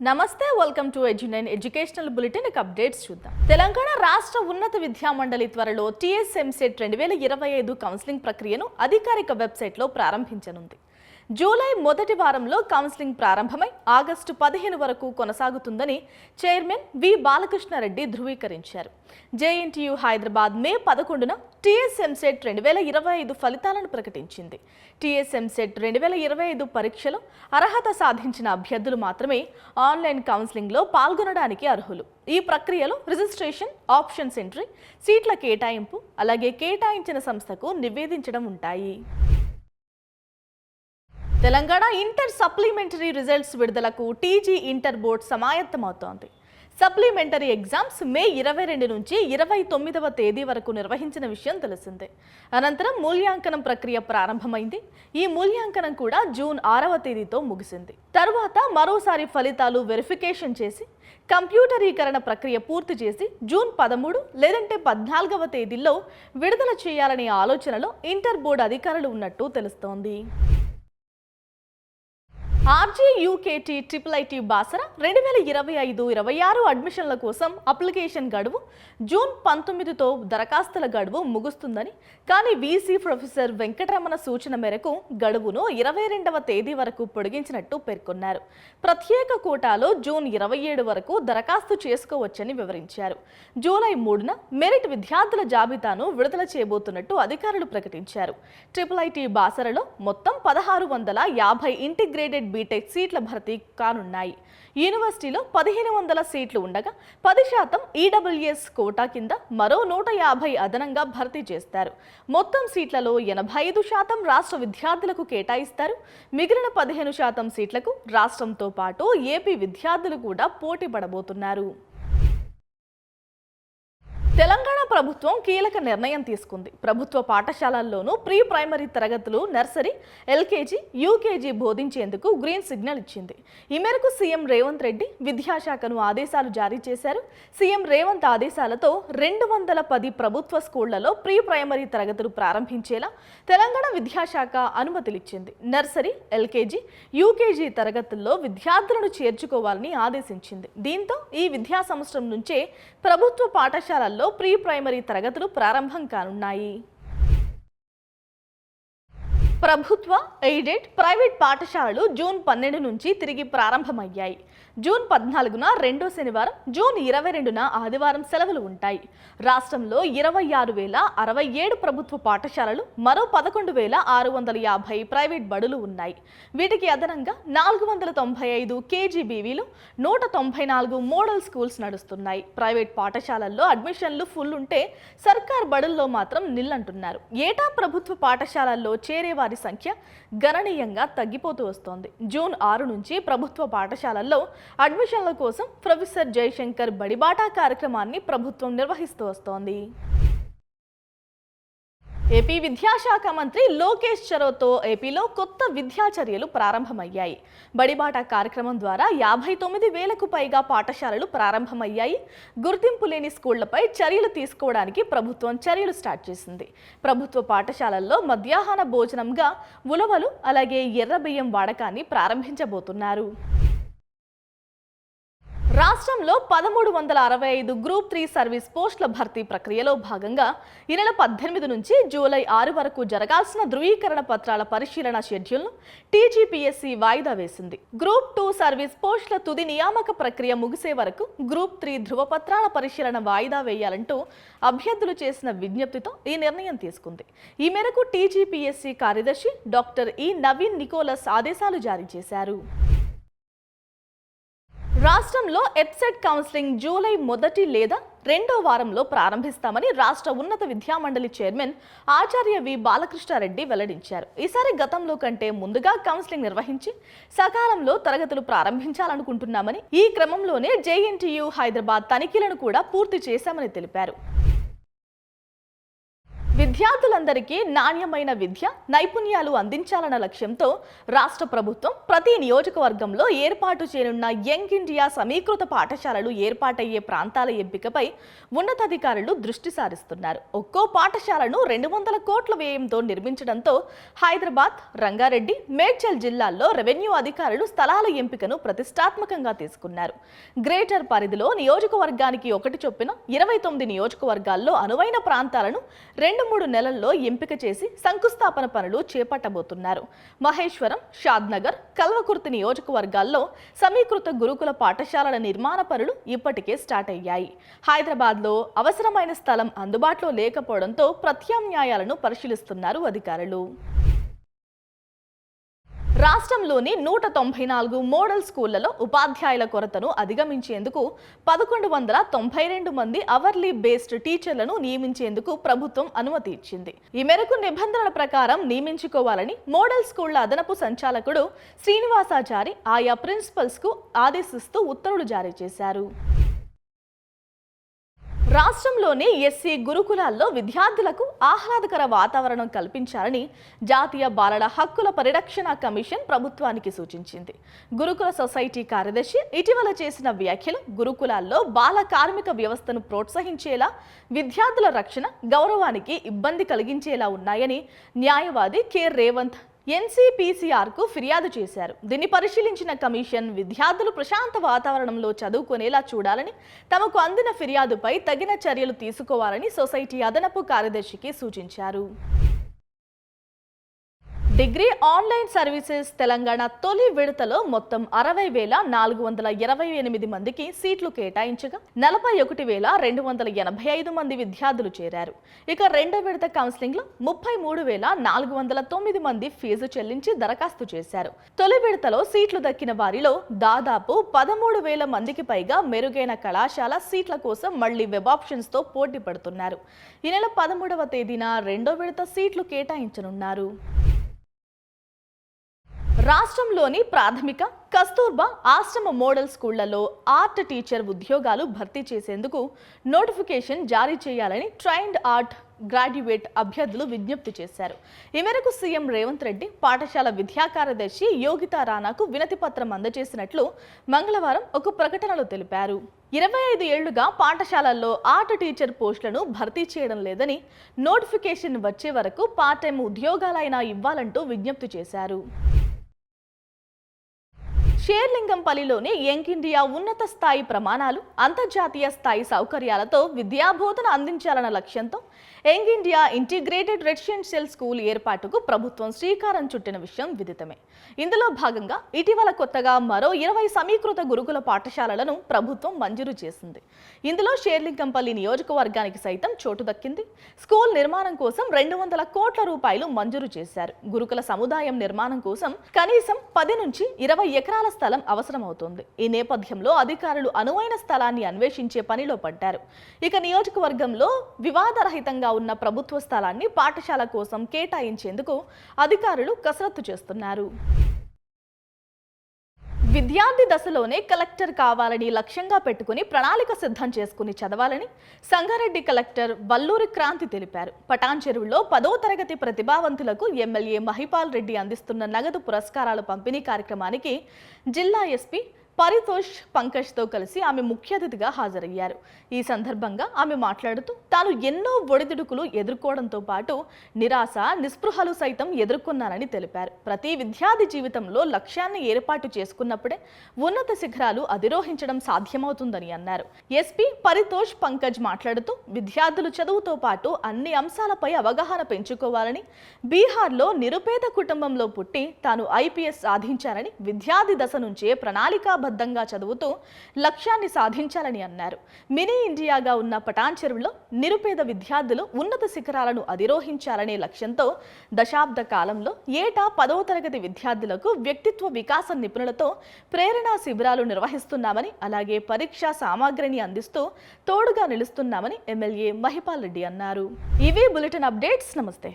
నమస్తే welcome to Edunine educational bulletin updates చూద్దాం. తెలంగాణ రాష్ట్ర ఉన్నత విద్యా మండలి త్వరలో టీఎస్ఎంసెట్ 2025 కౌన్సిలింగ్ ప్రక్రియను అధికారిక వెబ్సైట్లో ప్రారంభించనుంది. జూలై మొదటి వారంలో కౌన్సిలింగ్ ప్రారంభమై ఆగస్టు 15 వరకు కొనసాగుతుందని చైర్మన్ వి బాలకృష్ణారెడ్డి ధృవీకరించారు. జేఎన్టీయూ హైదరాబాద్ మే 11న టీఎస్ఎంసెట్ 2025 ఫలితాలను ప్రకటించింది. టీఎస్ఎంసెట్ 2025 పరీక్షలో అర్హత సాధించిన అభ్యర్థులు మాత్రమే ఆన్లైన్ కౌన్సిలింగ్లో పాల్గొనడానికి అర్హులు. ఈ ప్రక్రియలో రిజిస్ట్రేషన్, ఆప్షన్స్ ఎంట్రీ, సీట్ల కేటాయింపు, అలాగే కేటాయించిన సంస్థకు నివేదించడం ఉంటాయి. తెలంగాణ ఇంటర్ సప్లిమెంటరీ రిజల్ట్స్ విడుదలకు టీజీ ఇంటర్ బోర్డు సమాయత్తమవుతోంది. సప్లిమెంటరీ ఎగ్జామ్స్ మే 22 నుంచి 29వ తేదీ వరకు నిర్వహించిన విషయం తెలిసిందే. అనంతరం మూల్యాంకనం ప్రక్రియ ప్రారంభమైంది. ఈ మూల్యాంకనం కూడా జూన్ 6వ తేదీతో ముగిసింది. తరువాత మరోసారి ఫలితాలు వెరిఫికేషన్ చేసి కంప్యూటరీకరణ ప్రక్రియ పూర్తి చేసి జూన్ 13 లేదంటే 14వ తేదీల్లో విడుదల చేయాలనే ఆలోచనలో ఇంటర్ బోర్డు అధికారులు ఉన్నట్టు తెలుస్తోంది. ఆర్జీయూకేటీ ట్రిపుల్ బాసరా 2025-26 అడ్మిషన్ల కోసం అప్లికేషన్ గడువు జూన్ 19తో దరఖాస్తుల గడువు ముగుస్తుందని, కానీ వీసీ ప్రొఫెసర్ వెంకటరమణ సూచన మేరకు గడువును 22వ తేదీ వరకు పొడిగించినట్టు పేర్కొన్నారు. ప్రత్యేక కోటాలో జూన్ 27 వరకు దరఖాస్తు చేసుకోవచ్చని వివరించారు. జూలై 3న మెరిట్ విద్యార్థుల జాబితాను విడుదల చేయబోతున్నట్టు అధికారులు ప్రకటించారు. ట్రిపుల్ బాసరలో మొత్తం 1650 ఇంటిగ్రేటెడ్ బీటెక్ సీట్ల భర్తీ కానున్నాయి. యూనివర్సిటీలో 1500 సీట్లు ఉండగా 10% ఈడబ్ల్యూఎస్ కోటా కింద మరో 150 అదనంగా భర్తీ చేస్తారు. మొత్తం సీట్లలో 85% రాష్ట్ర విద్యార్థులకు కేటాయిస్తారు. మిగిలిన 15% సీట్లకు రాష్ట్రంతో పాటు ఏపీ విద్యార్థులు కూడా పోటీ పడబోతున్నారు. తెలంగాణ ప్రభుత్వం కీలక నిర్ణయం తీసుకుంది. ప్రభుత్వ పాఠశాలల్లోనూ ప్రీ ప్రైమరీ తరగతులు, నర్సరీ, ఎల్కేజీ, యూకేజీ బోధించేందుకు గ్రీన్ సిగ్నల్ ఇచ్చింది. ఈ మేరకు సీఎం రేవంత్ రెడ్డి విద్యాశాఖను ఆదేశాలు జారీ చేశారు. సీఎం రేవంత్ ఆదేశాలతో 210 ప్రభుత్వ స్కూళ్లలో ప్రీ ప్రైమరీ తరగతులు ప్రారంభించేలా తెలంగాణ విద్యాశాఖ అనుమతులిచ్చింది. నర్సరీ, ఎల్కేజీ, యూకేజీ తరగతుల్లో విద్యార్థులను చేర్చుకోవాలని ఆదేశించింది. దీంతో ఈ విద్యా సంవత్సరం నుంచే ప్రభుత్వ పాఠశాలల్లో ప్రీ ప్రైమరీ తరగతులు ప్రారంభం కానున్నాయి. ప్రభుత్వ, ఎయిడెడ్, ప్రైవేట్ పాఠశాలలు జూన్ 12 నుంచి తిరిగి ప్రారంభమయ్యాయి. జూన్ 14న రెండో శనివారం, జూన్ 22న ఆదివారం సెలవులు ఉంటాయి. రాష్ట్రంలో 26,067 ప్రభుత్వ పాఠశాలలు, మరో 11,650 ప్రైవేట్ బడులు ఉన్నాయి. వీటికి అదనంగా 495 కేజీబీవీలు, 194 మోడల్ స్కూల్స్ నడుస్తున్నాయి. ప్రైవేట్ పాఠశాలల్లో అడ్మిషన్లు ఫుల్ ఉంటే సర్కార్ బడుల్లో మాత్రం నిల్లంటున్నారు. ఏటా ప్రభుత్వ పాఠశాలల్లో చేరేవారి సంఖ్య గణనీయంగా తగ్గిపోతూ వస్తోంది. జూన్ 6 నుంచి ప్రభుత్వ పాఠశాలల్లో అడ్మిషన్ల కోసం ప్రొఫెసర్ జయశంకర్ బడిబాట కార్యక్రమాన్ని ప్రభుత్వం నిర్వహిస్తూ వస్తోంది. ఏపీ విద్యాశాఖ మంత్రి లోకేష్ చొరవతో ఏపీలో కొత్త విద్యా చర్యలు ప్రారంభమయ్యాయి. బడిబాట కార్యక్రమం ద్వారా 59,000కు పైగా పాఠశాలలు ప్రారంభమయ్యాయి. గుర్తింపు లేని స్కూళ్లపై చర్యలు తీసుకోవడానికి ప్రభుత్వం చర్యలు స్టార్ట్ చేసింది. ప్రభుత్వ పాఠశాలల్లో మధ్యాహ్న భోజనంగా ఉలవలు, అలాగే ఎర్ర బియ్యం వాడకాన్ని ప్రారంభించబోతున్నారు. రాష్ట్రంలో 1365 గ్రూప్ 3 సర్వీస్ పోస్టుల భర్తీ ప్రక్రియలో భాగంగా ఈ నెల 18 నుంచి జూలై 6 వరకు జరగాల్సిన ధృవీకరణ పత్రాల పరిశీలన షెడ్యూల్ను టీజీపీఎస్సీ వాయిదా వేసింది. గ్రూప్ 2 సర్వీస్ పోస్టుల తుది నియామక ప్రక్రియ ముగిసే వరకు గ్రూప్ 3 ధృవపత్రాల పరిశీలన వాయిదా వేయాలంటూ అభ్యర్థులు చేసిన విజ్ఞప్తితో ఈ నిర్ణయం తీసుకుంది. ఈ మేరకు టీజీపీఎస్సీ కార్యదర్శి డాక్టర్ ఈ నవీన్ నికోలస్ ఆదేశాలు జారీ చేశారు. రాష్ట్రంలో ఎప్సెట్ కౌన్సిలింగ్ జూలై మొదటి లేదా రెండో వారంలో ప్రారంభిస్తామని రాష్ట్ర ఉన్నత విద్యామండలి చైర్మన్ ఆచార్య వి బాలకృష్ణారెడ్డి వెల్లడించారు. ఈసారి గతంలో కంటే ముందుగా కౌన్సిలింగ్ నిర్వహించి సకాలంలో తరగతులు ప్రారంభించాలనుకుంటున్నామని, ఈ క్రమంలోనే జేఎన్టీయూ హైదరాబాద్ తనిఖీలను కూడా పూర్తి చేశామని తెలిపారు. విద్యార్థులందరికీ నాణ్యమైన విద్య నైపుణ్యాలు అందించాలన్న లక్ష్యంతో రాష్ట్ర ప్రభుత్వం ప్రతి నియోజకవర్గంలో ఏర్పాటు చేయనున్న యంగ్ ఇండియా సమీకృత పాఠశాలలు ఏర్పాటయ్యే ప్రాంతాల ఎంపికపై ఉన్నతాధికారులు దృష్టి సారిస్తున్నారు. ఒక్కో పాఠశాలను 200 కోట్ల వ్యయంతో నిర్మించడంతో హైదరాబాద్, రంగారెడ్డి, మేడ్చల్ జిల్లాల్లో రెవెన్యూ అధికారులు స్థలాల ఎంపికను ప్రతిష్టాత్మకంగా తీసుకున్నారు. గ్రేటర్ పరిధిలో నియోజకవర్గానికి ఒకటి చొప్పున 29 నియోజకవర్గాల్లో అనువైన ప్రాంతాలను 2-3 నెలల్లో ఎంపిక చేసి శంకుస్థాపన పనులు చేపట్టబోతున్నారు. మహేశ్వరం, షాద్నగర్, కల్వకుర్తి నియోజకవర్గాల్లో సమీకృత గురుకుల పాఠశాలల నిర్మాణ పనులు ఇప్పటికే స్టార్ట్ అయ్యాయి. హైదరాబాద్లో అవసరమైన స్థలం అందుబాటులో లేకపోవడంతో ప్రత్యామ్నాయాలను పరిశీలిస్తున్నారు అధికారులు. రాష్ట్రంలోని 194 మోడల్ స్కూళ్లలో ఉపాధ్యాయుల కొరతను అధిగమించేందుకు 1192 మంది అవర్లీ బేస్డ్ టీచర్లను నియమించేందుకు ప్రభుత్వం అనుమతి ఇచ్చింది. ఈ మేరకు నిబంధనల ప్రకారం నియమించుకోవాలని మోడల్ స్కూళ్ల అదనపు సంచాలకుడు శ్రీనివాసాచారి ఆయా ప్రిన్సిపల్స్ కు ఆదేశిస్తూ ఉత్తర్వులు జారీ చేశారు. రాష్ట్రంలోని ఎస్సీ గురుకులాల్లో విద్యార్థులకు ఆహ్లాదకర వాతావరణం కల్పించాలని జాతీయ బాలల హక్కుల పరిరక్షణ కమిషన్ ప్రభుత్వానికి సూచించింది. గురుకుల సొసైటీ కార్యదర్శి ఇటీవల చేసిన వ్యాఖ్యలు గురుకులాల్లో బాల కార్మిక వ్యవస్థను ప్రోత్సహించేలా, విద్యార్థుల రక్షణ, గౌరవానికి ఇబ్బంది కలిగించేలా ఉన్నాయని న్యాయవాది కె రేవంత్ ఎన్సీపీసీఆర్కు ఫిర్యాదు చేశారు. దీన్ని పరిశీలించిన కమిషన్ విద్యార్థులు ప్రశాంత వాతావరణంలో చదువుకునేలా చూడాలని, తమకు అందిన ఫిర్యాదుపై తగిన చర్యలు తీసుకోవాలని సొసైటీ అదనపు కార్యదర్శికి సూచించారు. డిగ్రీ ఆన్లైన్ సర్వీసెస్ తెలంగాణ తొలి విడతలో మొత్తం 60,428 మందికి సీట్లు కేటాయించగా 41,285 మంది విద్యార్థులు చేరారు. ఇక రెండో విడత కౌన్సిలింగ్లో 33,409 మంది ఫీజు చెల్లించి దరఖాస్తు చేశారు. తొలి విడతలో సీట్లు దక్కిన వారిలో దాదాపు 13,000 మందికి పైగా మెరుగైన కళాశాల సీట్ల కోసం మళ్లీ వెబ్ ఆప్షన్స్తో పోటీ పడుతున్నారు. ఈ నెల 13వ తేదీన రెండో విడత సీట్లు కేటాయించనున్నారు. రాష్ట్రంలోని ప్రాథమిక, కస్తూర్బా ఆశ్రమ మోడల్ స్కూళ్లలో ఆర్ట్ టీచర్ ఉద్యోగాలు భర్తీ చేసేందుకు నోటిఫికేషన్ జారీ చేయాలని ట్రైన్డ్ ఆర్ట్ గ్రాడ్యుయేట్ అభ్యర్థులు విజ్ఞప్తి చేశారు. ఈ మేరకు సీఎం రేవంత్ రెడ్డి పాఠశాల విద్యా కార్యదర్శి యోగితా రాణాకు వినతి పత్రం అందజేసినట్లు మంగళవారం ఒక ప్రకటనలో తెలిపారు. 25 ఏళ్లుగా పాఠశాలల్లో ఆర్ట్ టీచర్ పోస్టులను భర్తీ చేయడం లేదని, నోటిఫికేషన్ వచ్చే వరకు పార్ట్ టైం ఉద్యోగాలైనా ఇవ్వాలంటూ విజ్ఞప్తి చేశారు. షేర్లింగంపల్లిలోని యంగ్ ఇండియా ఉన్నత స్థాయి ప్రమాణాలు, అంతర్జాతీయ స్థాయి సౌకర్యాలతో విద్యాబోధన అందించాలన్న లక్ష్యంతో young India integrated residential school ఏర్పాటుకు ప్రభుత్వం శ్రీకారం చుట్టిన విషయం విదితమే. ఇందులో భాగంగా ఇటీవల కొత్తగా మరో 20 సమీకృత గురుకుల పాఠశాలలను ప్రభుత్వం మంజూరు చేసింది. ఇందులో షేర్లింగంపల్లి నియోజకవర్గానికి సైతం చోటు దక్కింది. స్కూల్ నిర్మాణం కోసం 200 కోట్ల రూపాయలు మంజూరు చేశారు. గురుకుల సముదాయం నిర్మాణం కోసం కనీసం 10 నుంచి 20 ఎకరాల స్థలం అవసరమవుతోంది. ఈ నేపథ్యంలో అధికారులు అనువైన స్థలాన్ని అన్వేషించే పనిలో పడ్డారు. ఇక నియోజకవర్గంలో వివాదరహితంగా ఉన్న ప్రభుత్వ స్థలాన్ని పాఠశాల కోసం కేటాయించేందుకు అధికారులు కసరత్తు చేస్తున్నారు. విద్యార్థి దశలోనే కలెక్టర్ కావాలని లక్ష్యంగా పెట్టుకుని ప్రణాళిక సిద్ధం చేసుకుని చదవాలని సంగారెడ్డి కలెక్టర్ వల్లూరి క్రాంతి తెలిపారు. పటాన్ చెరువులో 10వ తరగతి ప్రతిభావంతులకు ఎమ్మెల్యే మహిపాల్ రెడ్డి అందిస్తున్న నగదు పురస్కారాల పంపిణీ కార్యక్రమానికి జిల్లా ఎస్పీ పరితోష్ పంకజ్తో కలిసి ఆమె ముఖ్య అతిథిగా హాజరయ్యారు. ఈ సందర్భంగా ఆమె మాట్లాడుతూ తాను ఎన్నో ఒడిదుడుకులు ఎదుర్కోవడంతో పాటు నిరాశ, నిస్పృహలు సైతం ఎదుర్కొన్నానని తెలిపారు. ప్రతి విద్యార్థి జీవితంలో లక్ష్యాన్ని ఏర్పాటు చేసుకున్నప్పుడే ఉన్నత శిఖరాలు అధిరోహించడం సాధ్యమవుతుందని అన్నారు. ఎస్పీ పరితోష్ పంకజ్ మాట్లాడుతూ విద్యార్థులు చదువుతో పాటు అన్ని అంశాలపై అవగాహన పెంచుకోవాలని, బీహార్లో నిరుపేద కుటుంబంలో పుట్టి తాను ఐపీఎస్ సాధించారని, విద్యార్థి దశ నుంచే ప్రణాళికాబద్ధంగా చదువుతూ లక్ష్యాన్ని సాధించాలని అన్నారు. మినీ ఇండియాగా ఉన్న పటాన్ చెరువులో నిరుపేద విద్యార్థులు ఉన్నత శిఖరాలను అధిరోహించాలనే లక్ష్యంతో దశాబ్ద కాలంలో ఏటా 10వ తరగతి విద్యార్థులకు వ్యక్తిత్వ వికాస నిపుణులతో ప్రేరణా శిబిరాలు నిర్వహిస్తున్నామని, అలాగే పరీక్షా సామాగ్రిని అందిస్తూ తోడుగా నిలుస్తున్నామని ఎమ్మెల్యే మహిపాల్ రెడ్డి అన్నారు. ఇవి బులెటిన్ అప్డేట్స్. నమస్తే.